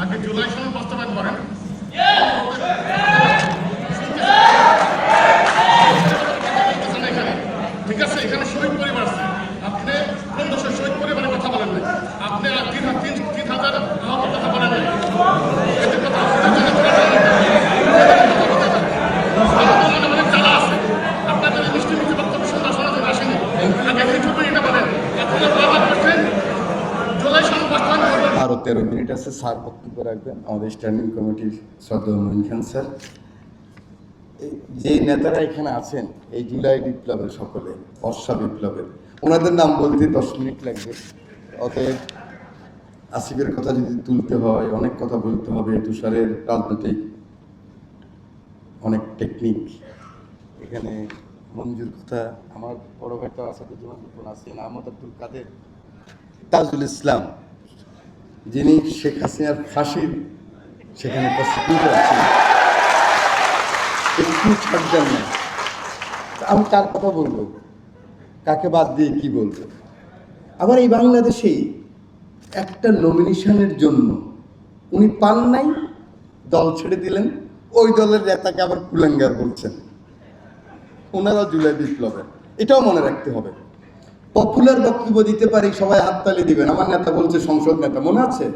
আগে জুলাই সনদ বাস্তবায়ন করেন। ঠিক আছে, এখানে শহীদ পরিবার আছে, আপনি কোন দেশের শহীদ পরিবারের কথা বলেন না, আপনি 3,000 আহত কথা বলেন নাই। এদের কথা অনেক জ্বালা আছে, আপনাদের মিষ্টি মিষ্টি বক্তব্য শুনতে শোনা জন্য আসেনি। আগে কিছু এটা বলেন, আপনারা বারবার করছেন জুলাই সনদ বাস্তবায়ন করবেন। আরও 13 মিনিট আছে, স্যার বক্তব্য রাখবেন, আমাদের স্ট্যান্ডিং কমিটির সদস্য মঈন খান স্যার। যে নেতারা এখানে আছেন এই জুলাই বিপ্লবের সকলে, বর্ষা বিপ্লবের, ওনাদের নাম বলতে 10 মিনিট লাগবে। অতএব আসিফের কথা যদি তুলতে হয়, অনেক কথা বলতে হবে, তুষারের রাজনৈতিক অনেক টেকনিক, এখানে মঞ্জুর কথা, আমার বড় ভাইটা আসাদুজ্জামান আছেন, আহমদ আব্দুল কাদের, তাজুল ইসলাম, যিনি শেখ হাসিনার ফাঁসির সেখানে প্রসিকিউটর আছেন, একটু ছাড় দেন না। আমি তার কথা বলবো, কাকে বাদ দিয়ে কি বলবো। আবার এই বাংলাদেশেই একটা নমিনেশনের জন্য উনি পান নাই, দল ছেড়ে দিলেন, ওই দলের নেতাকে আবার কুলাঙ্গার বলছেন। ওনারা জুলাই বিপ্লবের, এটাও মনে রাখতে হবে। পপুলার বক্তব্য দিতে পারি, সবাই হাততালি দিবেন, আমার নেতা বলছে, সংসদ নেতা মনে আছে,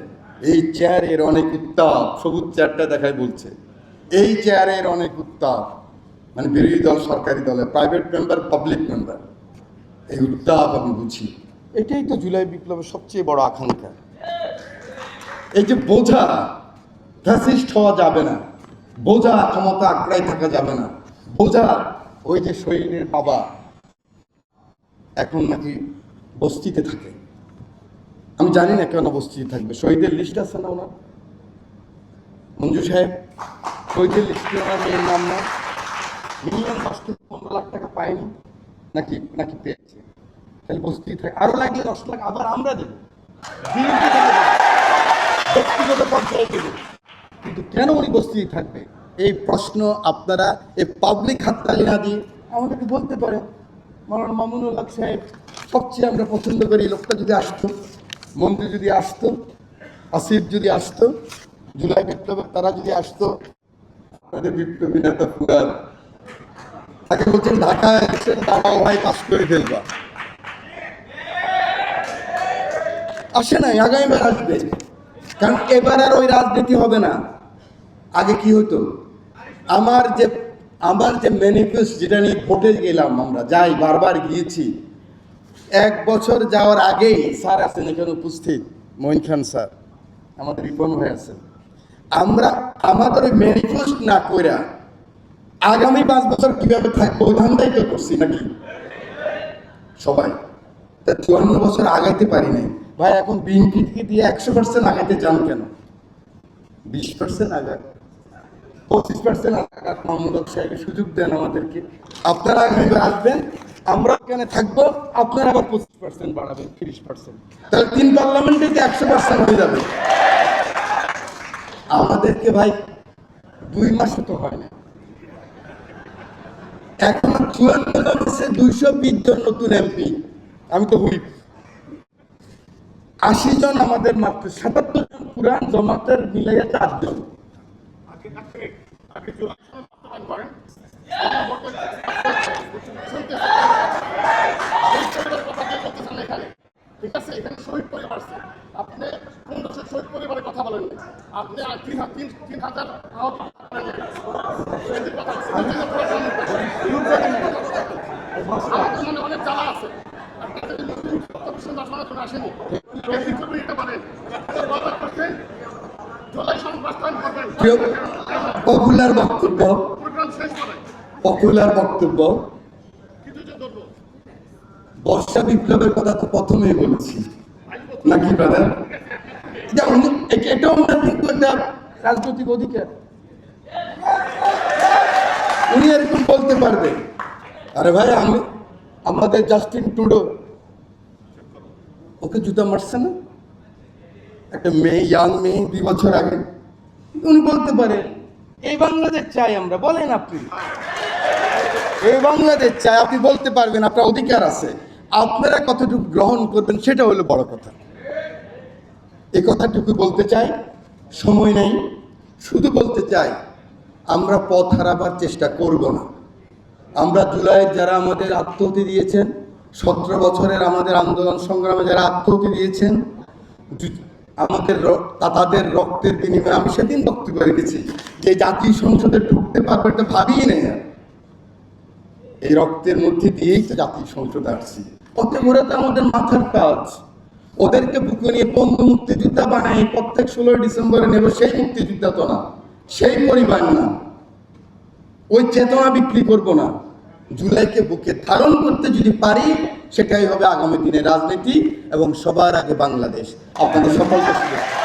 এই চেয়ারের অনেক উত্তাপ, সবুজ চেয়ারটা দেখায় বলছে, এই চেয়ারের অনেক উত্তাপ, মানে বিরোধী দল সরকারি দলের প্রাইভেট মেম্বার, পাবলিক মেম্বার, এই উত্তাপ আমি বুঝি। এটাই তো জুলাই বিপ্লবের সবচেয়ে বড় আকাঙ্ক্ষা। এই যে বোঝা, ফ্যাসিস্ট হওয়া যাবে না, বোঝা ক্ষমতা আঁকড়ায় থাকা যাবে না, বোঝা ওই যে শহীদের বাবা এখন নাকি বস্তিতে থাকে, আমি জানি না কেন বস্তিতে থাকবে। শহীদের লিস্ট আছে না ওনার, মঞ্জু সাহেব, শহীদের লিস্টে ওনার মেয়ের নাম না, মিনিমাম 10 থেকে 15 লাখ টাকা পায়নি নাকি নাকি পেয়েছে, তাহলে বস্তিতে থাকে। আরো লাগলে 10 লাখ আবার আমরা দেবো, ব্যক্তিগত পর্যায়ে দেবো, কিন্তু কেন উনি বস্তিতে থাকবে এই প্রশ্ন আপনারা এই পাবলিক হাততালি না দিয়ে আমাদেরকে বলতে পারেন। মাওলানা মামুনুল হক সাহেব সবচেয়ে আমরা পছন্দ করি, লোকটা যদি আসতো, মন্ত্রী যদি আসতো, আসিফ যদি আসতো, জুলাই বিপ্লবের তারা যদি আসতো, আপনাদের বিপ্লবী নেতা ফুয়াদ তাকে বলছেন ঢাকায় দাঁড়াও ভাই, পাস করে ফেলবা, আসে নাই, আগামীবার আসবে, কারণ এবার আর ওই রাজনীতি হবে না। আগে কি হতো, আমার যে ম্যানিফেস্টো যেটা নিয়ে ভোটে গেলাম, আমরা যাই, বারবার গিয়েছি, 1 বছর যাওয়ার আগেই স্যার আছেন এখানে উপস্থিত, মঈন খান স্যার, আমাদের রিপন ভাই আছেন, আমরা আমাদের ওই ম্যানিফেস্টো না কইরা আগামী 5 বছর কিভাবে থাকবো ওই ধান্দাই তো করছি নাকি সবাই। তা 54 বছর আগাইতে পারি নাই ভাই, এখন বিএনপি থেকে দিয়ে 100% আগাইতে চান কেন? 20% আগায়, 25% আগায়, মাহমুদ হক সাহেবের সুযোগ দেন আমাদেরকে, আপনারা আগামীবার আসবেন, আমরা এখানে থাকবো, আপনারা আবার 25% বাড়াবেন, 30%, তাহলে 3 পার্লামেন্টে 100% হয়ে যাবে। আমাদেরকে ভাই 2 মাসও তো হয় না, এখন 220 জন নতুন এমপি, আমি তো হুইপ, 80 জন আমাদের মাত্র, 77 জন পুরান, জমাতের মিলাইয়া 4 জন। ঠিক আছে, এখানে শহীদ পরিবার আছে, আপনি কোন দেশের শহীদ পরিবারের কথা বলেন না, আপনি 3,000 আহত অনেক জ্বালা আছে, আপনাদের শোনা জন্য আসেনি। এটা বলেন, বারবার করছেন জুলাই সনদ বাস্তবায়ন করবেন, পপুলার বক্তব্য, প্রোগ্রাম শেষ করেন, পপুলার বক্তব্য, কিছু যে ধরবো বর্ষা বিপ্লবের কথা তো প্রথমেই বলেছি নাকি ব্রাদার? এটাও ওনার কিন্তু একটা রাজনৈতিক অধিকার, উনি এরকম বলতে পারবে। আরে ভাই, আমাদের জাস্টিন ট্রুডো, ওকে জুতা মারছে না একটা মেয়ে, ইয়াং মেয়ে, 2 বছর আগে, উনি বলতে পারে এই বাংলাদেশ চাই আমরা, বলেন আপনি এই বাংলাদেশ চাই, আপনি বলতে পারবেন, আপনার অধিকার আছে, আপনারা কতটুকু গ্রহণ করবেন সেটা হলো বড় কথা। এই কথাটুকু বলতে চাই। সময় নেই, শুধু বলতে চাই আমরা পথ হারাবার চেষ্টা করব না। আমরা জুলাইয়ের যারা আমাদের আত্মহতি দিয়েছেন, 17 বছরের আমাদের আন্দোলন সংগ্রামে যারা আত্মহতি দিয়েছেন, আমাদের তাদের রক্তের বিনিময়ে আমি সেদিন বক্তব্য রেখেছি যে জাতীয় সংসদে ঢুকতে পারবো এটা ভাবিই নেই। এই রক্তের মধ্যে দিয়েই তো জাতীয় সংসদ আসছি। অতএব ওরা তো আমাদের মাথার কাজ। ওদেরকে বুকে নিয়ে বন্ধু মুক্তিযোদ্ধা বানাই প্রত্যেক 16 ডিসেম্বরে নেব, সেই মুক্তিযোদ্ধা তো না, সেই পরিবার না, ওই চেতনা বিক্রি করব না। জুলাইকে বুকে ধারণ করতে যদি পারি, সেটাই হবে আগামী দিনের রাজনীতি এবং সবার আগে বাংলাদেশ। আপনাদের সকলকে শুভেচ্ছা।